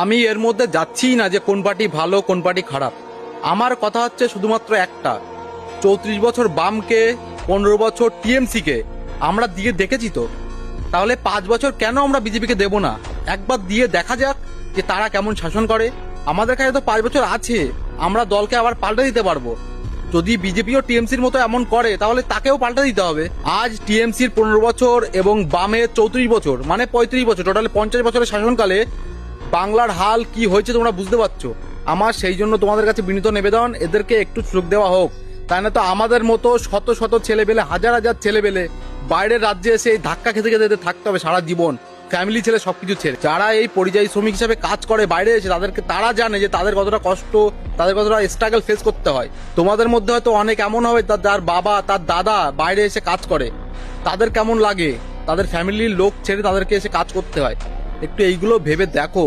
আমি এর মধ্যে যাচ্ছি না যে কোন পার্টি ভালো কোন পার্টি খারাপ। আমার কথা হচ্ছে শুধুমাত্র একটা, 34 বছর বামকে, 15 বছর টিএমসিকে আমরা দিয়ে দেখেছি তো, তাহলে 5 বছর কেন আমরা বিজেপিকে দেব না? একবার দিয়ে দেখা যাক যে তারা কেমন শাসন করে। আমাদের কাছে তো 5 বছর আছে, আমরা দলকে আবার পাল্টে দিতে পারবো। যদি বিজেপি ও টিএমসির মতো এমন করে তাহলে তাকেও পাল্টে দিতে হবে। আজ টিএমসির 15 বছর এবং বামের 34 বছর, মানে 35 বছর, টোটালি 50 বছরের শাসনকালে বাংলার হাল কি হয়েছে তোমরা বুঝতে পারছো। আমার সেই জন্য তোমাদের কাছে বিনীত নিবেদন, এদেরকে একটু সুযোগ দেওয়া হোক। তাই না তো আমাদের মতো শত শত ছেলেবেলে, হাজার হাজার ছেলেবেলে বাইরের রাজ্যে এসে এই ধাক্কা খেতে খেতে এদের থাকতে হবে সারা জীবন, ফ্যামিলি ছেড়ে সবকিছু ছেড়ে। যারা এই পরিযায়ী শ্রমিক হিসাবে কাজ করে বাইরে এসে, তাদেরকে তারা জানে যে তাদের কতটা কষ্ট, তাদের কতটা স্ট্রাগল ফেস করতে হয়। তোমাদের মধ্যে হয়তো অনেক এমন হবে যার বাবা তার দাদা বাইরে এসে কাজ করে, তাদের কেমন লাগে, তাদের ফ্যামিলির লোক ছেড়ে তাদেরকে এসে কাজ করতে হয়। একটু এইগুলো ভেবে দেখো।